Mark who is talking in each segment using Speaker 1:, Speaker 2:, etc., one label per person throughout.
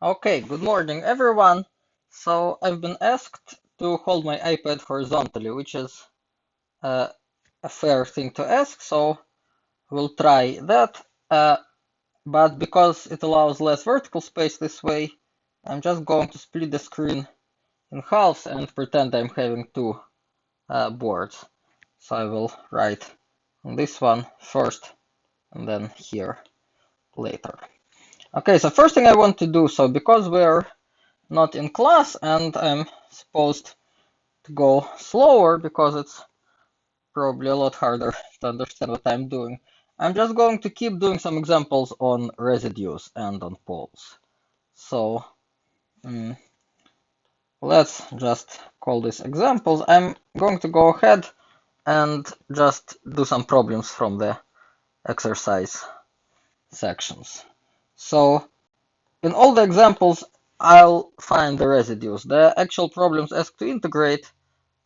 Speaker 1: Okay, good morning everyone. So I've been asked to hold my iPad horizontally, which is a fair thing to ask, so we'll try that. But because it allows less vertical space this way, I'm just going to split the screen in halves and pretend I'm having two boards. So I will write on this one first and then here later. Okay, so first thing I want to do, so because we're not in class and I'm supposed to go slower because it's probably a lot harder to understand what I'm doing. I'm just going to keep doing some examples on residues and on poles. So let's just call these examples. I'm going to go ahead and just do some problems from the exercise sections. So in all the examples, I'll find the residues. The actual problems ask to integrate,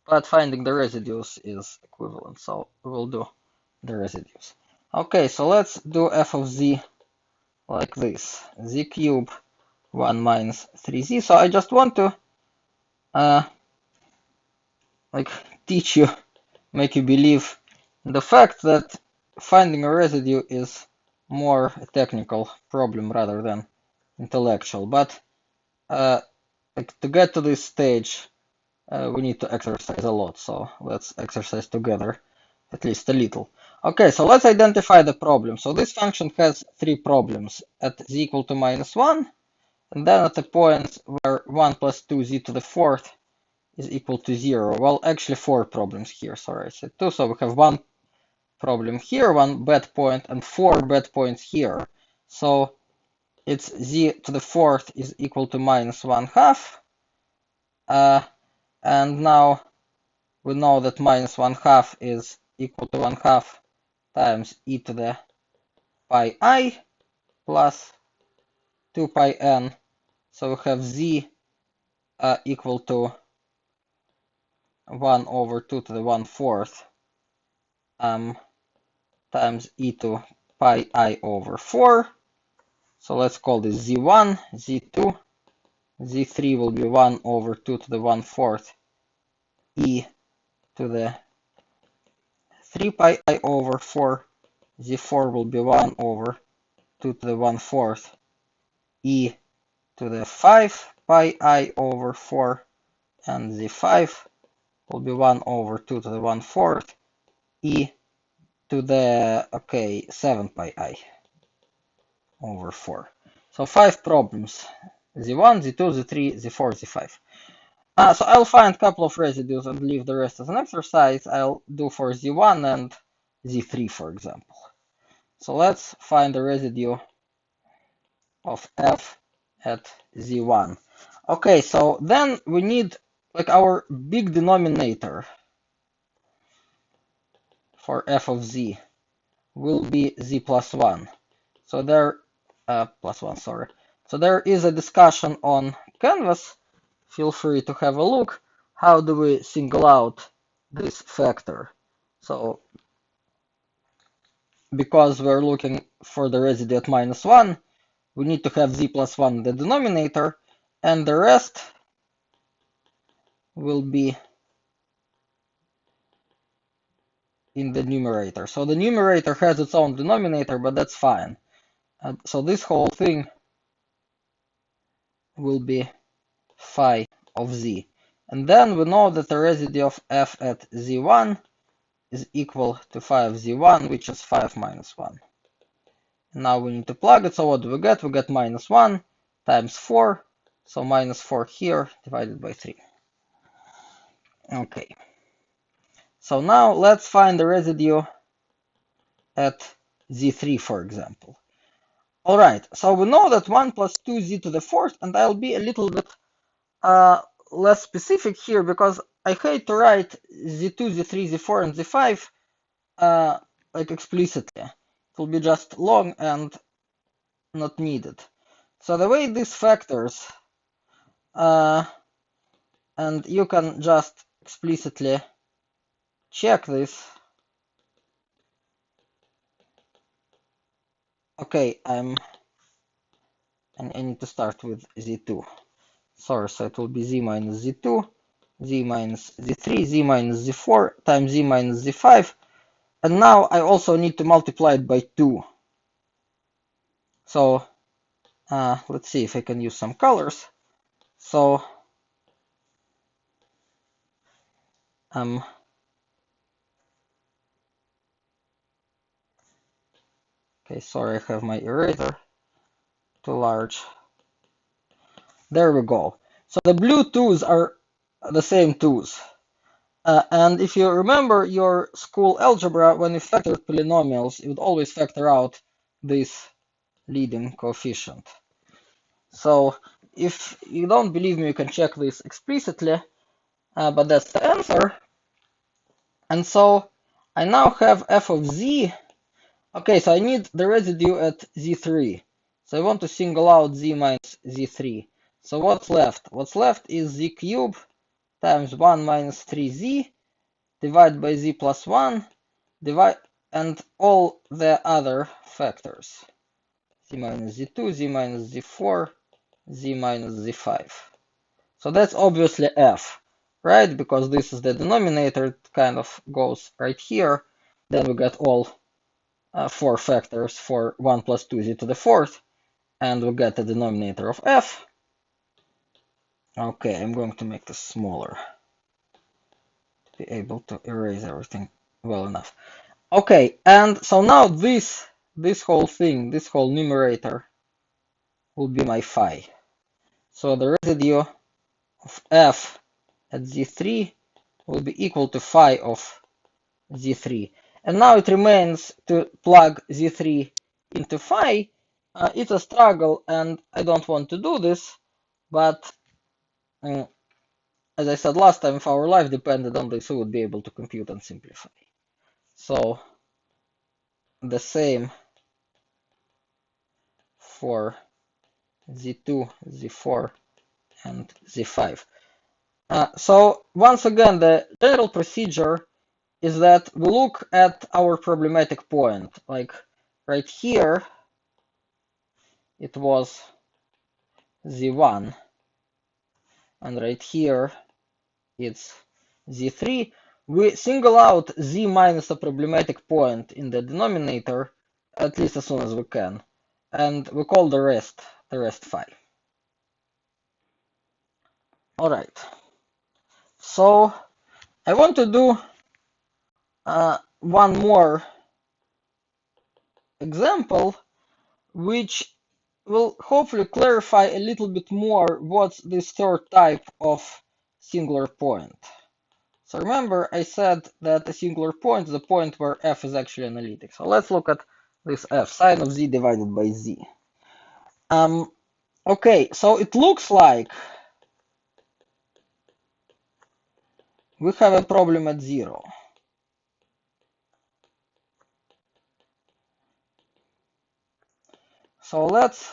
Speaker 1: but finding the residues is equivalent, so we will do the residues. Okay, so let's do f of z like this. Z cube 1 minus 3z. So I just want to uh, like teach you, make you believe in the fact that finding a residue is more a technical problem rather than intellectual. But like to get to this stage, we need to exercise a lot. So let's exercise together at least a little. Okay, so let's identify the problem. So this function has three problems at z equal to -1, and then at the point where 1 plus 2z to the fourth is equal to 0. Well, actually four problems here. Sorry, I said two. So we have one problem here, one bad point, and four bad points here. So it's z to the fourth is equal to -1/2. And now we know that -1/2 is equal to 1/2 times e to the pi I plus 2 pi n. So we have z equal to 1 over 2 to the 1/4 times e to pi I over 4. So let's call this z1, z2, z3 will be 1 over 2 to the 1/4 e to the 3 pi I over 4. z4 will be 1 over 2 to the 1/4 e to the 5 pi I over 4, and z5 will be 1 over 2 to the 1/4 e to the 7 pi I over 4. So five problems: z1, z2, z3, z4, z5. So I'll find a couple of residues and leave the rest as an exercise. I'll do for z1 and z3, for example. So let's find the residue of f at z1. Okay, so then we need like our big denominator for f of z will be z plus 1. So there, plus 1, sorry. So there is a discussion on Canvas. Feel free to have a look. How do we single out this factor? So because we're looking for the residue at -1, we need to have z plus 1 in the denominator, and the rest will be in the numerator. So the numerator has its own denominator, but that's fine. So this whole thing will be phi of z. And then we know that the residue of f at z1 is equal to phi of z1, which is 5 minus 1. Now we need to plug it. So what do we get? We get -1 times 4. So -4 here divided by 3. Okay. So now let's find the residue at z3, for example. All right. So we know that 1 plus 2z to the fourth, and I'll be a little bit less specific here because I hate to write z2, z3, z4, and z5 like explicitly. It will be just long and not needed. So the way these factors, and you can just explicitly check this. Okay, I'm and I need to start with z2. Sorry, so it will be z minus z2, z minus z3, z minus z4 times z minus z5. And now I also need to multiply it by 2. So let's see if I can use some colors. So okay, sorry, I have my eraser too large. There we go. So the blue 2's are the same 2's. And if you remember your school algebra, when you factored polynomials, you would always factor out this leading coefficient. So if you don't believe me, you can check this explicitly, but that's the answer. And so I now have f of z. Okay, so I need the residue at z3. So I want to single out z minus z3. So what's left? What's left is z cubed times 1 minus 3z divided by z plus 1 divide and all the other factors. Z minus z2, z minus z4, z minus z5. So that's obviously f, right? Because this is the denominator, it kind of goes right here. Then we get all 4 factors for 1 plus 2z to the fourth, and we get the denominator of f. Okay, I'm going to make this smaller to be able to erase everything well enough. Okay, and so now this whole thing, this whole numerator will be my phi. So the residue of f at z3 will be equal to phi of z3. And now it remains to plug z3 into phi. It's a struggle, and I don't want to do this, but as I said last time, if our life depended on this, we would be able to compute and simplify. So the same for z2, z4, and z5. So once again, the general procedure is that we look at our problematic point. Like right here, it was z1, and right here, it's z3. We single out z minus a problematic point in the denominator, at least as soon as we can, and we call the rest phi. All right. So I want to do one more example, which will hopefully clarify a little bit more what's this third type of singular point. So remember, I said that a singular point is a point where f is actually analytic. So let's look at this f, sine of z divided by z. Okay, so it looks like we have a problem at 0. So let's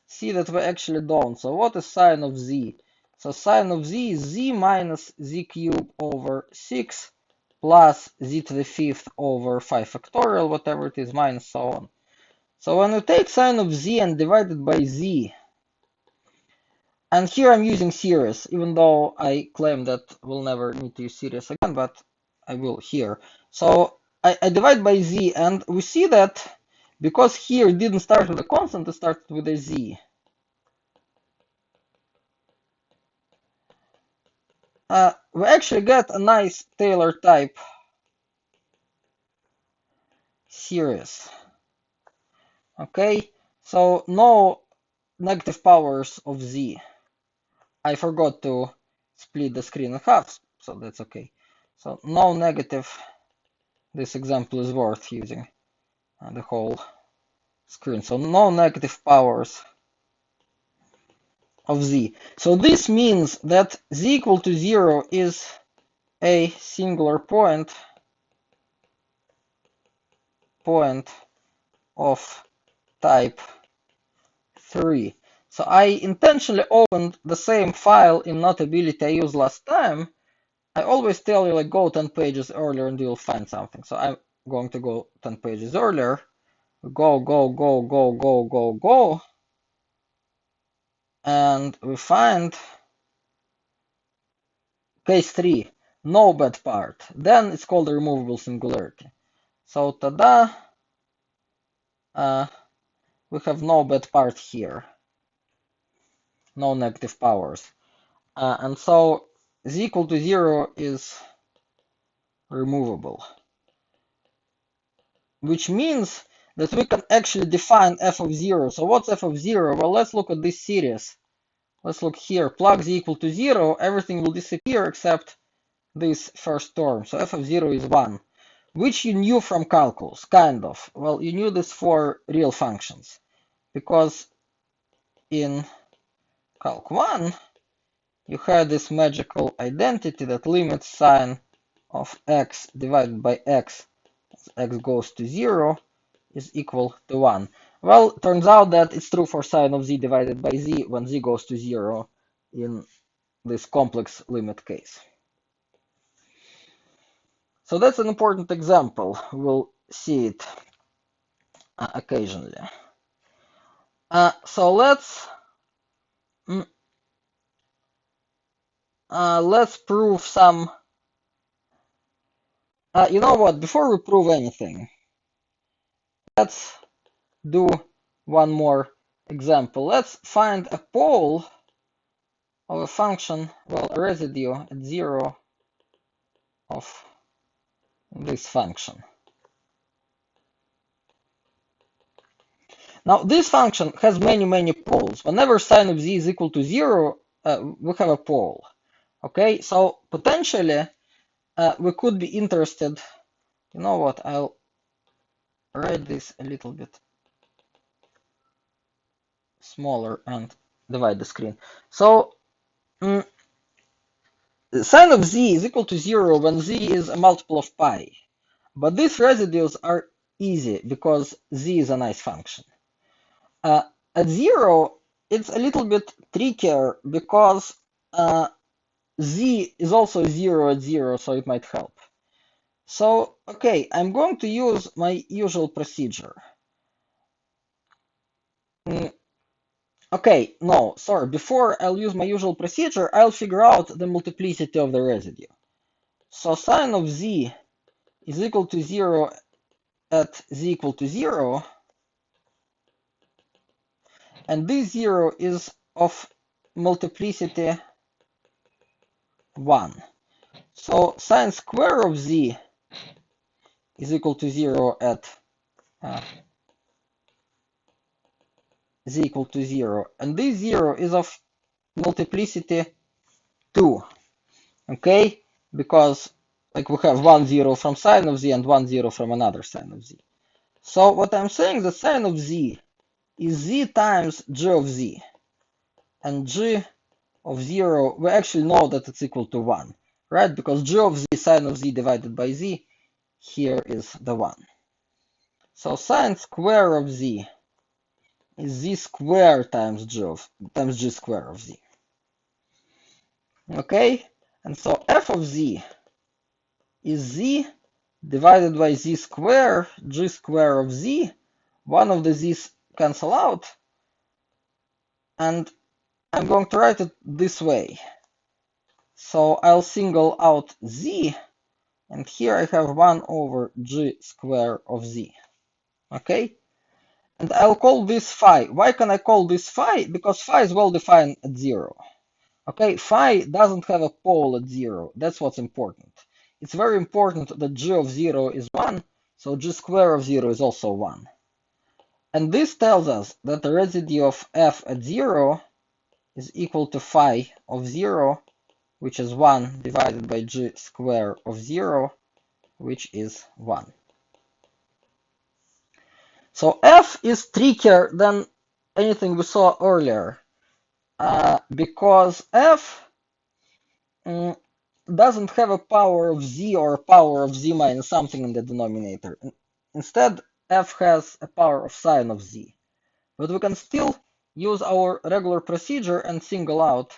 Speaker 1: see that we actually don't. So what is sine of z? So sine of z is z minus z cubed over 6 plus z to the fifth over 5 factorial, whatever it is, minus so on. So when we take sine of z and divide it by z, and here I'm using series, even though I claim that we'll never need to use series again, but I will here. So I divide by z, and we see that because here it didn't start with a constant, it started with a z. We actually get a nice Taylor type series. Okay, so no negative powers of z. I forgot to split the screen in half, so that's okay. So no negative, this example is worth using the whole screen. So no negative powers of z. So this means that z equal to 0 is a singular point of type 3. So I intentionally opened the same file in Notability I used last time. I always tell you, like, go 10 pages earlier and you'll find something. So I'm going to go 10 pages earlier. Go, go, go, go, go, go, go. and we find case 3, no bad part, then it's called a removable singularity. So tada, we have no bad part here, no negative powers. And so z equal to 0 is removable, which means that we can actually define f of 0. So what's f of 0? Well, let's look at this series. Let's look here. Plug z equal to 0, everything will disappear except this first term. So f of 0 is 1, which you knew from calculus, kind of. Well, you knew this for real functions, because in Calc 1, you had this magical identity that limits sine of x divided by x as x goes to 0 is equal to 1. Well, turns out that it's true for sine of z divided by z when z goes to 0 in this complex limit case. So that's an important example. We'll see it occasionally. So let's prove some. You know what? Before we prove anything, let's do one more example. Let's find a pole of a function, well, a residue at 0 of this function. Now, this function has many poles. Whenever sine of z is equal to 0, we have a pole. Okay, so potentially we could be interested. You know what? I'll write this a little bit smaller and divide the screen. So sine of z is equal to 0 when z is a multiple of pi. But these residues are easy because z is a nice function. At 0, it's a little bit trickier because z is also 0 at 0, so it might help. So, okay, I'm going to use my usual procedure. Okay, no, sorry, before I'll use my usual procedure, I'll figure out the multiplicity of the residue. So sine of z is equal to 0 at z equal to 0, and this 0 is of multiplicity 1. So sine square of z is equal to 0 at z equal to 0, and this 0 is of multiplicity 2, okay, because like we have 1 0 from sine of z and 1 0 from another sine of z. So what I'm saying is that sine of z is z times g of z, and g of 0, we actually know that it's equal to 1, right, because g of z, sine of z divided by z, here is the 1. So sine square of z is z squared times g square of z. Okay, and so f of z is z divided by z squared, g square of z. One of the z's cancel out, and I'm going to write it this way. So I'll single out z, and here I have 1 over g square of z. Okay, and I'll call this phi. Why can I call this phi? Because phi is well defined at 0. Okay, phi doesn't have a pole at 0. That's what's important. It's very important that g of 0 is 1, so g square of 0 is also 1. And this tells us that the residue of f at 0 is equal to phi of 0, which is 1 divided by g square of 0, which is 1. So f is trickier than anything we saw earlier, because f doesn't have a power of z or a power of z minus something in the denominator. Instead, f has a power of sine of z. But we can still use our regular procedure and single out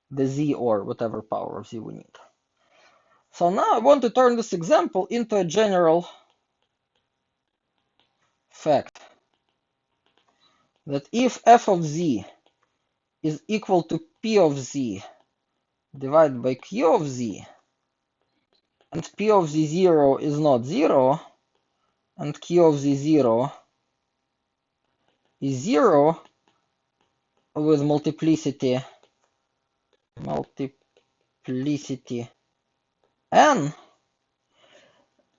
Speaker 1: the z or whatever power of z we need. So now I want to turn this example into a general fact that if f of z is equal to P of z divided by Q of z, and P of z0 is not 0, and Q of z0 is 0 with multiplicity n,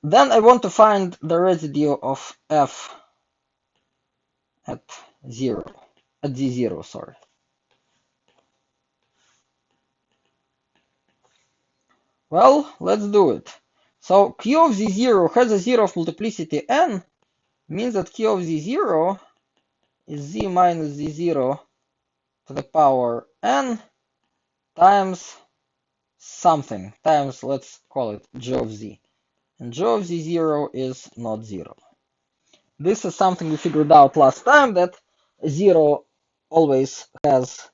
Speaker 1: then I want to find the residue of f at z0, sorry. Well, let's do it. So Q of z0 has a 0 of multiplicity n, means that Q of z0 is z minus z0 to the power n times something, times, let's call it g of z. And g of z0 is not 0. This is something we figured out last time, that 0 always has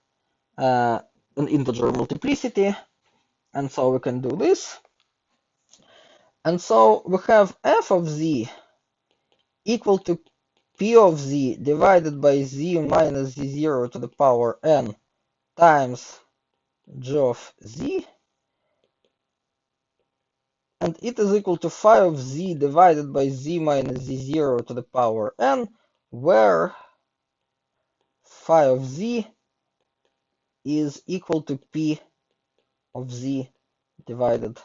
Speaker 1: an integer multiplicity, and so we can do this. And so we have f of z equal to p of z divided by z minus z0 to the power n times g of z, and it is equal to phi of z divided by z minus z0 to the power n, where phi of z is equal to p of z divided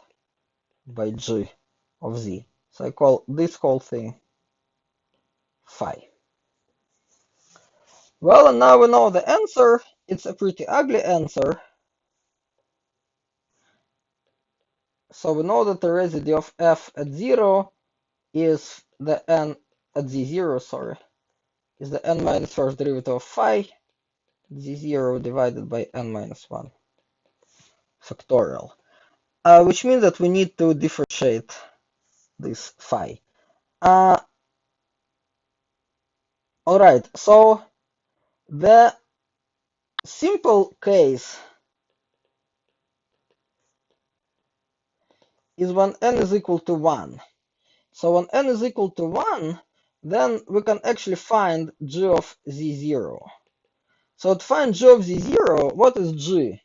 Speaker 1: by g of z. So I call this whole thing phi. Well, and now we know the answer. It's a pretty ugly answer. So we know that the residue of f at 0 is the n at z0, sorry, is the n minus first derivative of phi z0 divided by n minus 1 factorial, which means that we need to differentiate this phi. Alright, so the simple case is when n is equal to 1. So when n is equal to 1, then we can actually find g of z0. So to find g of z0, what is g?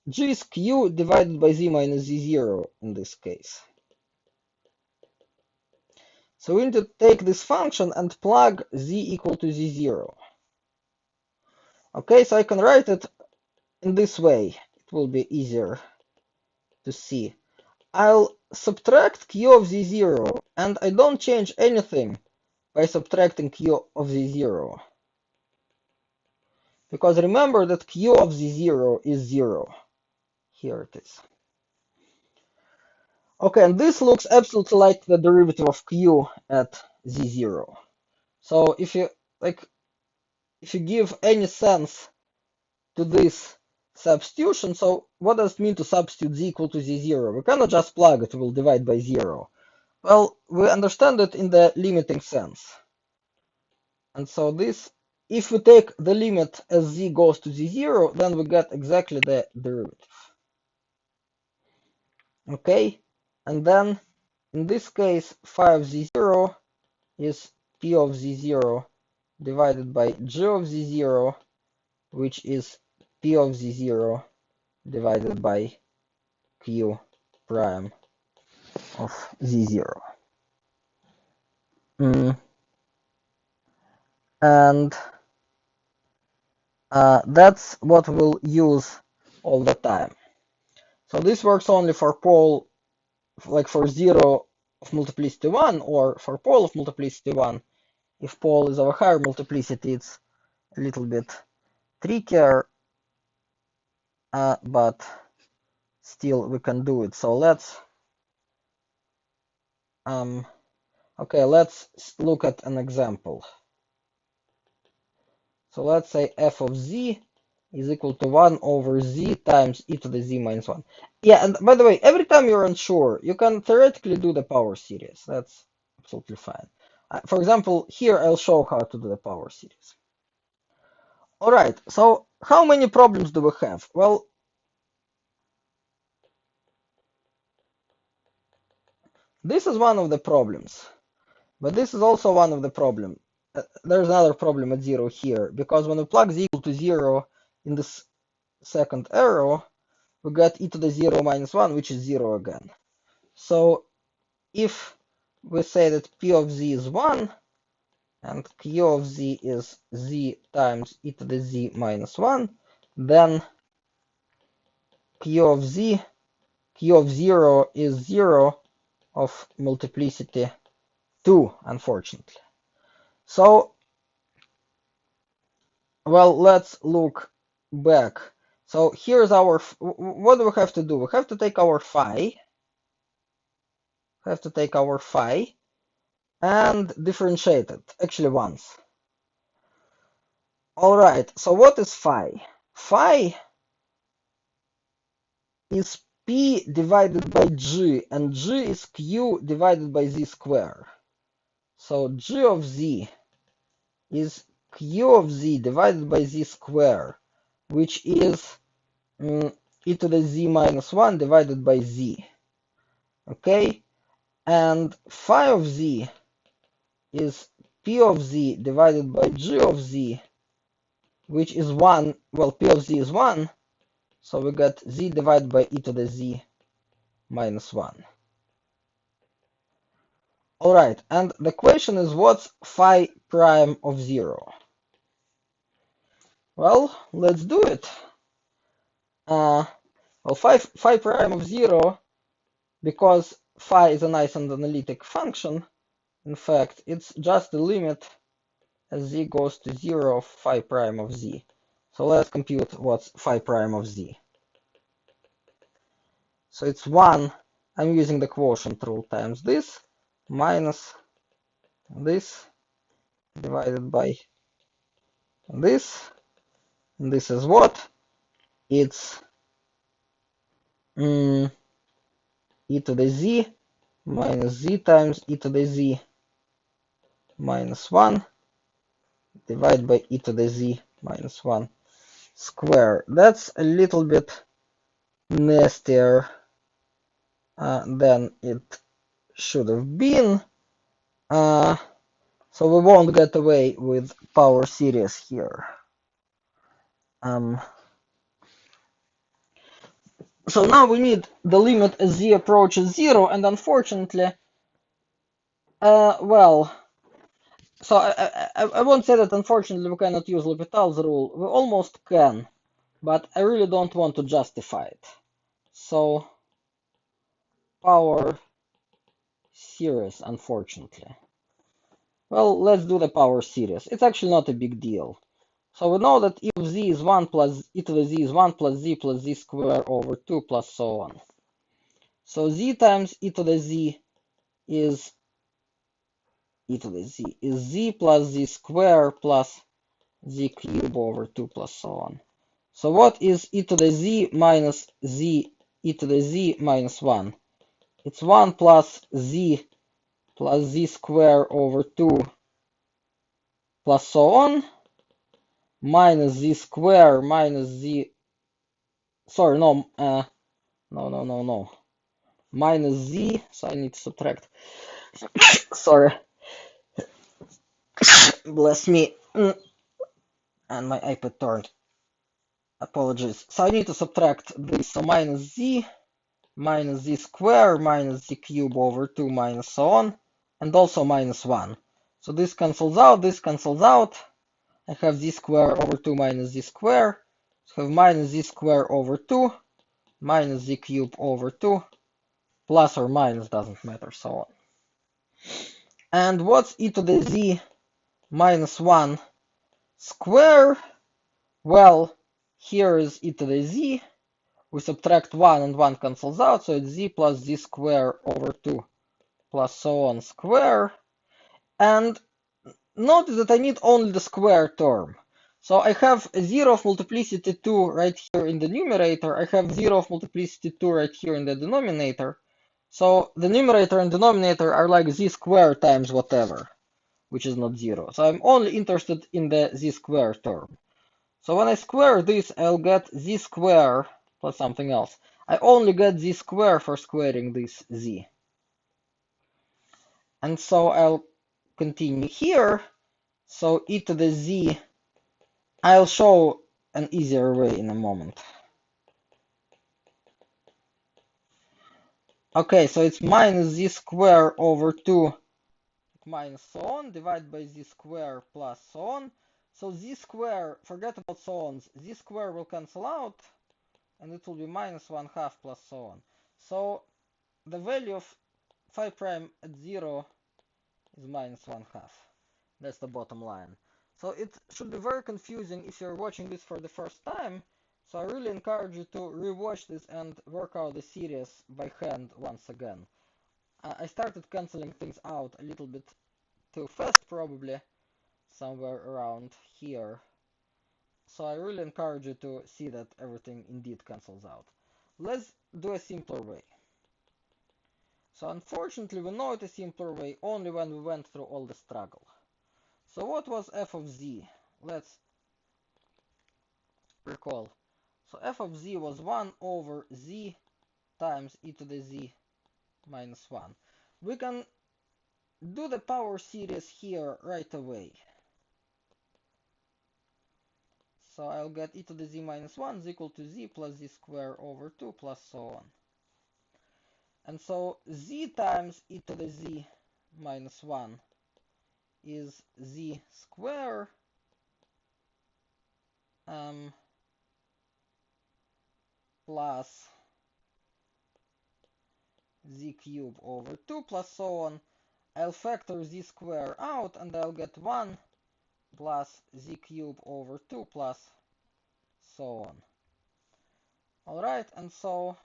Speaker 1: G is q divided by z minus z0 in this case. So we need to take this function and plug z equal to z0. Okay, so I can write it in this way. It will be easier to see. I'll subtract q of z0, and I don't change anything by subtracting q of z0. Because remember that q of z0 is 0. Here it is. Okay, and this looks absolutely like the derivative of q at z0. So if you give any sense to this substitution, so what does it mean to substitute z equal to z0? We cannot just plug it, we will divide by 0. Well, we understand it in the limiting sense. And so this, if we take the limit as z goes to z0, then we get exactly the derivative. Okay, and then in this case, phi of z0 is p of z0 divided by g of z0, which is p of z0 divided by q prime of z0. And that's what we'll use all the time. So this works only for pole, like for 0 of multiplicity 1, or for pole of multiplicity 1. If pole is of a higher multiplicity, it's a little bit trickier, but still we can do it. So let's let's look at an example. So let's say f of z is equal to 1 over z times e to the z minus 1. Yeah, and by the way, every time you're unsure, you can theoretically do the power series. That's absolutely fine. For example, here I'll show how to do the power series. Alright, so how many problems do we have? Well, this is one of the problems, but this is also one of the problems. There's another problem at 0 here, because when we plug z equal to 0 in this second arrow, we get e to the 0 minus 1, which is 0 again. So if we say that p of z is 1, and q of z is z times e to the z minus 1, then q of 0 is 0 of multiplicity 2, unfortunately. So, well, let's look back. So here's our, what do we have to do? We have to take our phi, and differentiate it, actually once. All right, so what is phi? Phi is p divided by g, and g is q divided by z square. So g of z is q of z divided by z square, which is e to the z minus 1 divided by z. Okay, and phi of z is p of z divided by g of z, which is 1. Well, p of z is 1, so we got z divided by e to the z minus 1. Alright, and the question is, what's phi prime of 0? Well, let's do it. Well, phi prime of 0, because phi is a nice and analytic function, in fact, it's just the limit as z goes to 0 of phi prime of z. So let's compute what's phi prime of z. So it's 1, I'm using the quotient rule, times this, minus this, divided by this. And this is what? It's e to the z minus z times e to the z minus 1 divided by e to the z minus 1 square. That's a little bit nastier than it should have been. So we won't get away with power series here. So now we need the limit as z approaches 0, and unfortunately, well, so I won't say that unfortunately we cannot use L'Hopital's rule. We almost can, but I really don't want to justify it. So power series, unfortunately. Well, let's do the power series. It's actually not a big deal. So we know that e of z is 1 plus e to the z is 1 plus z squared over 2 plus so on. So z times e to the z is z plus z squared plus z cubed over 2 plus so on. So what is e to the z minus z e to the z minus 1? It's 1 plus z squared over 2 plus so on, minus z squared minus z, sorry, no, no, minus z, so I need to subtract, sorry, bless me, and my iPad turned, apologies, so I need to subtract this, so minus z squared minus z cubed over 2 minus so on, and also minus 1. So this cancels out, I have z squared over 2 minus z squared, so I have minus z squared over 2 minus z cubed over 2, plus or minus, doesn't matter, so on. And what's e to the z minus 1 square? Well, here is e to the z. We subtract 1 and 1 cancels out, so it's z plus z squared over 2 plus so on square. And notice that I need only the square term. So I have 0 of multiplicity 2 right here in the numerator. I have 0 of multiplicity 2 right here in the denominator. So the numerator and denominator are like z squared times whatever, which is not 0. So I'm only interested in the z squared term. So when I square this, I'll get z squared plus something else. I only get z squared for squaring this z. And so I'll continue here. So e to the z, I'll show an easier way in a moment. Okay, so it's minus z square over 2 minus so on, divided by z square plus so on. So z square, forget about so ons, z square will cancel out, and it will be minus 1/2 plus so on. So the value of phi prime at 0 is minus 1/2. That's the bottom line. So it should be very confusing if you're watching this for the first time. So I really encourage you to rewatch this and work out the series by hand once again. I started canceling things out a little bit too fast, probably somewhere around here. So I really encourage you to see that everything indeed cancels out. Let's do a simpler way. So unfortunately we know it a simpler way only when we went through all the struggle. So what was f of z? Let's recall. So f of z was 1 over z times e to the z minus 1. We can do the power series here right away. So I'll get e to the z minus 1 is equal to z plus z square over 2 plus so on. And so z times e to the z minus 1 is z square plus z cube over 2 plus so on. I'll factor z square out and I'll get 1 plus z cube over 2 plus so on. Alright, and so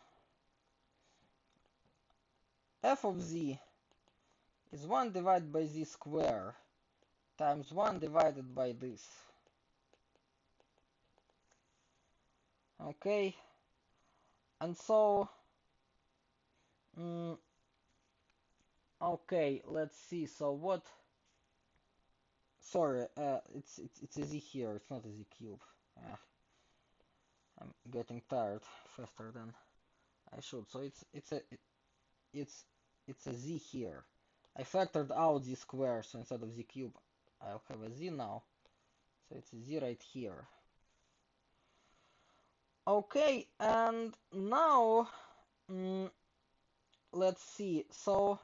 Speaker 1: f of z is 1 divided by z square times 1 divided by this. Okay, and so okay, let's see. So what? Sorry, it's a z here. It's not a z cube. I'm getting tired faster than I should. So it's a z here. I factored out z square, so instead of z cube, I'll have a z now. So it's a z right here. Okay, and now let's see. So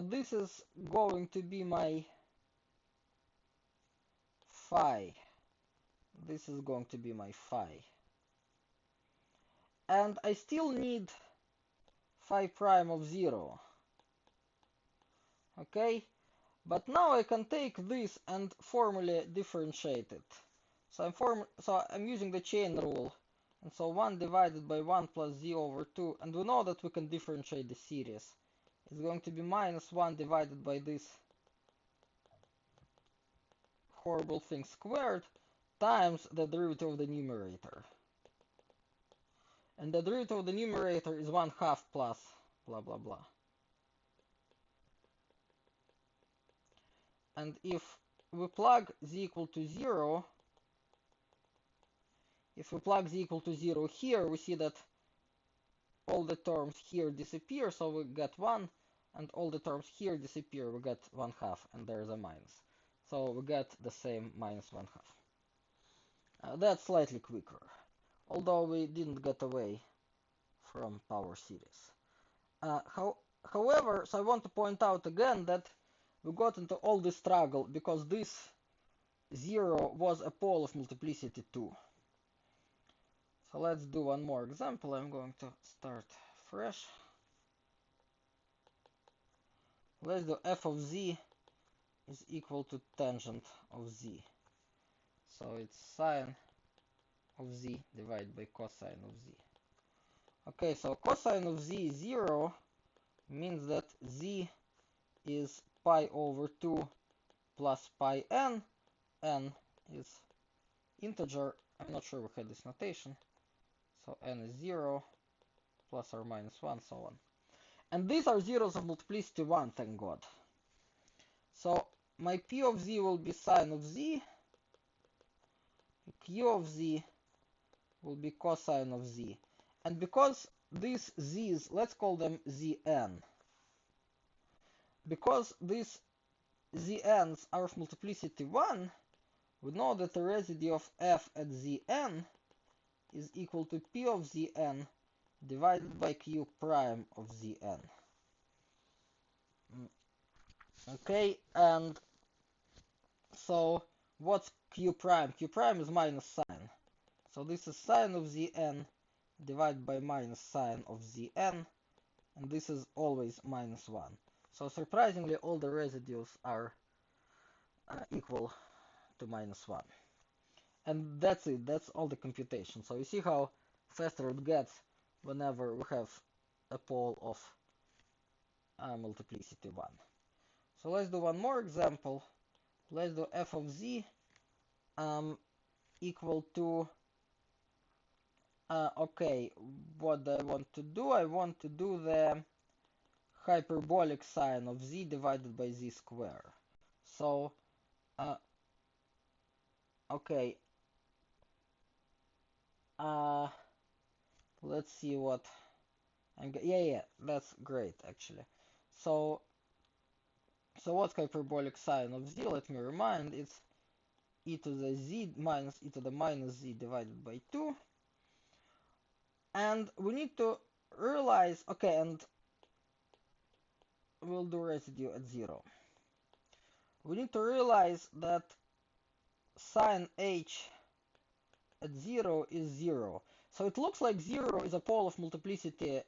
Speaker 1: this is going to be my phi. This is going to be my phi. And I still need phi prime of 0. Okay? But now I can take this and formally differentiate it. So I'm using the chain rule. And so 1 divided by 1 plus z over 2. And we know that we can differentiate the series. It's going to be minus 1 divided by this horrible thing squared times the derivative of the numerator. And the derivative of the numerator is 1/2 plus blah blah blah. And if we plug z equal to 0, if we plug z equal to 0 here, we see that all the terms here disappear, so we get 1, and all the terms here disappear, we get 1/2, and there's a minus. So we get the same minus 1/2. That's slightly quicker, although we didn't get away from power series. However, so I want to point out again that we got into all this struggle because this 0 was a pole of multiplicity 2. So let's do one more example. I'm going to start fresh. Let's do f of z is equal to tangent of z. So it's sine of z divided by cosine of z. Okay, so cosine of z is 0 means that z is pi over 2 plus pi n. N is integer. I'm not sure we had this notation. So n is 0 plus or minus 1, so on. And these are zeros of multiplicity 1, thank God. So my p of z will be sine of z. Q of z will be cosine of z. And because these z's, let's call them zn. Because these zn's are of multiplicity 1, we know that the residue of f at Zn is equal to P of Zn divided by Q prime of Zn. Okay, and so what's Q prime? Q prime is minus sign. So this is sine of Zn divided by minus sine of Zn, and this is always minus 1. So surprisingly, all the residues are equal to minus 1. And that's it, that's all the computation. So you see how faster it gets whenever we have a pole of multiplicity 1. So let's do one more example. Let's do f of z equal to, okay, what do I want to do? I want to do the hyperbolic sine of z divided by z square. So, okay, let's see what yeah, that's great actually. So what's hyperbolic sine of z? Let me remind, it's e to the z minus e to the minus z divided by 2. And we need to realize, okay, and we'll do residue at 0. We need to realize that sine h at 0 is 0. So it looks like 0 is a pole of multiplicity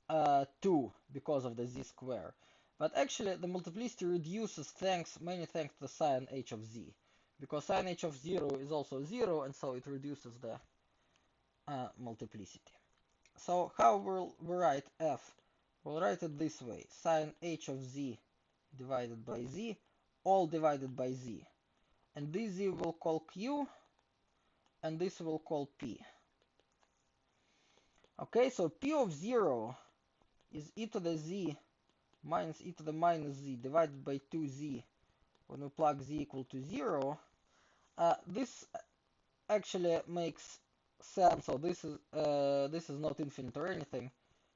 Speaker 1: 2 because of the z square. But actually the multiplicity reduces many thanks to the sine h of z. Because sine h of 0 is also 0, and so it reduces the multiplicity. So how will we write f? We'll write it this way. Sine h of z divided by z, all divided by z. And this z we'll call q, and this we'll call p. Okay, so p of 0 is e to the z minus e to the minus z divided by 2z when we plug z equal to 0. This actually makes sense. So this is not infinite or anything,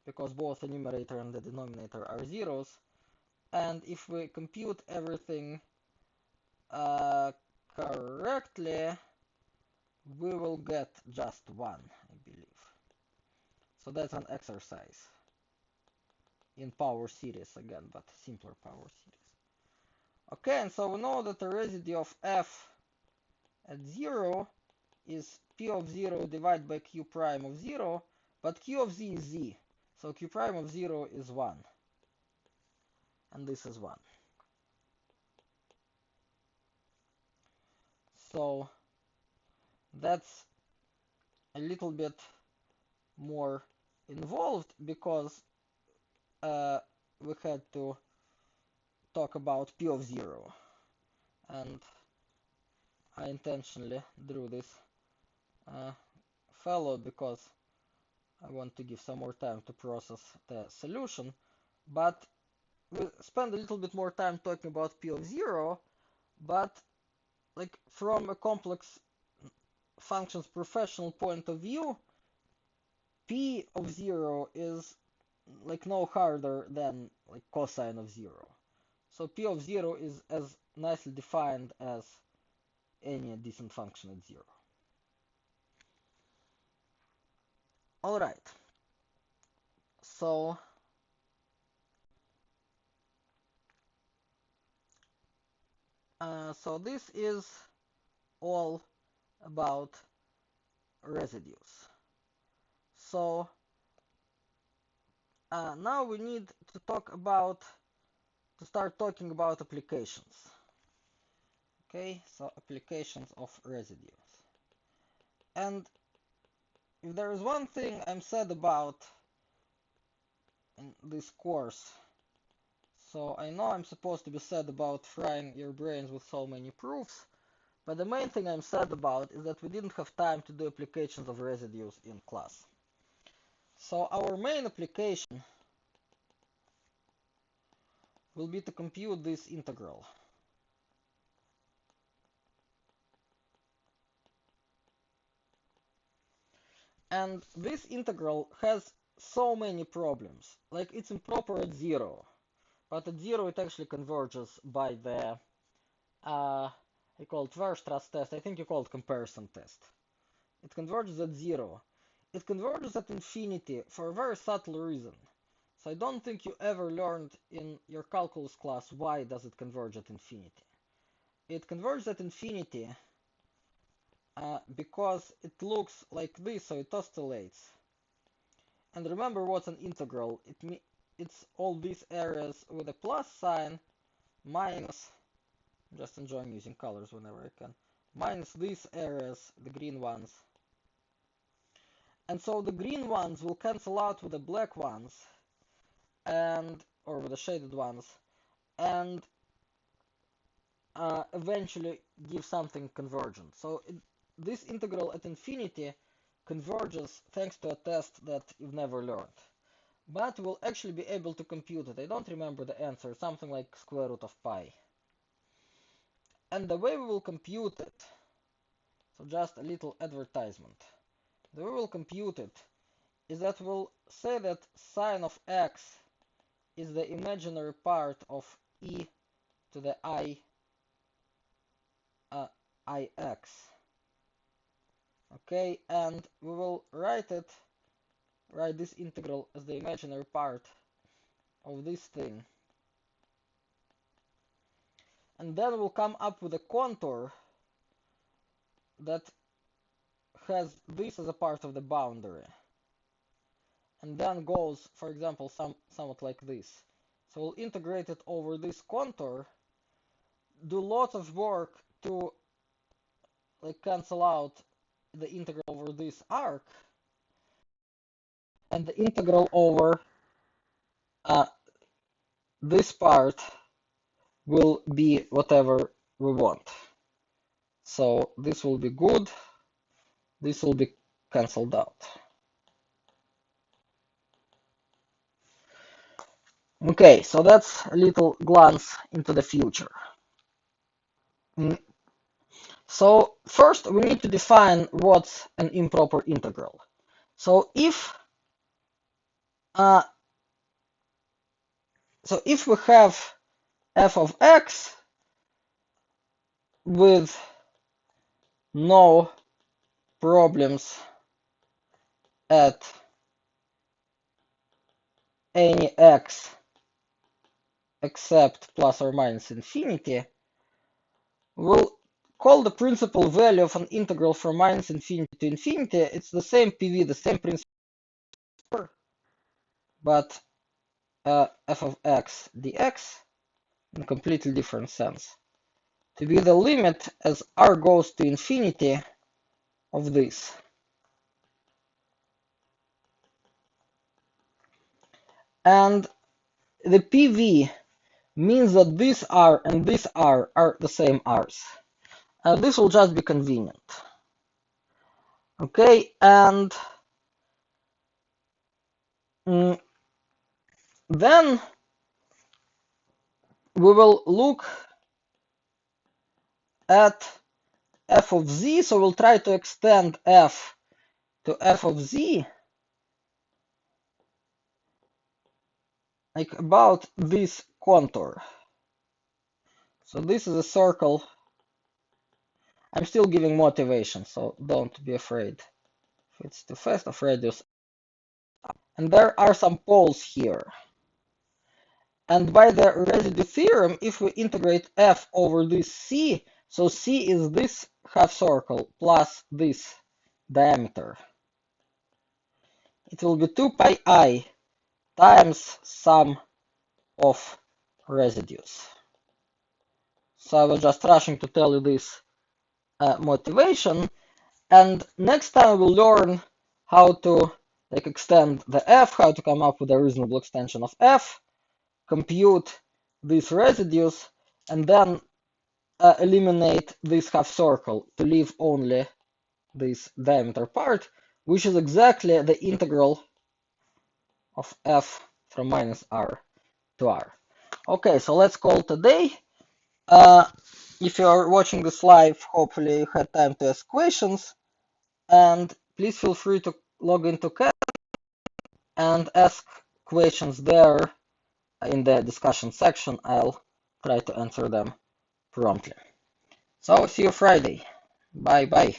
Speaker 1: because both the numerator and the denominator are zeros. And if we compute everything correctly, we will get just 1, I believe. So that's an exercise in power series again, but simpler power series. Okay, and so we know that the residue of f at 0 is p of 0 divided by q prime of 0, but q of z is z. So q prime of 0 is 1. And this is 1. So that's a little bit more involved because we had to talk about p of 0. And I intentionally drew this fellow because I want to give some more time to process the solution. But we spend a little bit more time talking about p of 0, but like from a complex functions professional point of view, p of 0 is like no harder than like cosine of 0. So p of 0 is as nicely defined as any decent function at 0. Alright, so this is all about residues. So now we need to start talking about applications. Okay, so applications of residues. And if there is one thing I'm sad about in this course, so I know I'm supposed to be sad about frying your brains with so many proofs, but the main thing I'm sad about is that we didn't have time to do applications of residues in class. So our main application will be to compute this integral. And this integral has so many problems. Like, it's improper at 0, but at 0 it actually converges by the you call it Weierstrass test, I think you call it comparison test. It converges at 0. It converges at infinity for a very subtle reason. So I don't think you ever learned in your calculus class why does it converge at infinity. It converges at infinity because it looks like this, so it oscillates. And remember what's an integral. It's all these areas with a plus sign minus, I'm just enjoying using colors whenever I can, minus these areas, the green ones. And so the green ones will cancel out with the black ones, or with the shaded ones, and eventually give something convergent. So this integral at infinity converges thanks to a test that you've never learned. But we'll actually be able to compute it. I don't remember the answer, something like square root of pi. And the way we will compute it, so just a little advertisement. The way we'll compute it is that we'll say that sine of x is the imaginary part of e to the ix. Okay, and we will write this integral as the imaginary part of this thing. And then we'll come up with a contour that has this as a part of the boundary. And then goes, for example, somewhat like this. So we'll integrate it over this contour, do lots of work to cancel out the integral over this arc, and the integral over this part will be whatever we want. So this will be good, this will be cancelled out. Okay, so that's a little glance into the future. So first we need to define what's an improper integral. So if we have f of x with no problems at any x except plus or minus infinity, we'll call the principal value of an integral from minus infinity to infinity. It's the same PV, the same principal, but f of x dx in a completely different sense, to be the limit as r goes to infinity of this. And the PV means that this r and this r are the same r's. This will just be convenient. Okay, and then we will look at f of z, so we'll try to extend f to f of z like about this contour. So this is a circle. I'm still giving motivation, so don't be afraid if it's too fast of radius. And there are some poles here. And by the residue theorem, if we integrate f over this c, so c is this half circle plus this diameter, it will be 2 pi I times sum of residues. So I was just rushing to tell you this motivation, and next time we'll learn how to extend the f, how to come up with a reasonable extension of f, compute these residues, and then eliminate this half circle to leave only this diameter part, which is exactly the integral of f from minus r to r. Okay, so let's call today. If you are watching this live, hopefully you had time to ask questions, and please feel free to log into Cat and ask questions there in the discussion section. I'll try to answer them promptly. So see you Friday. Bye bye.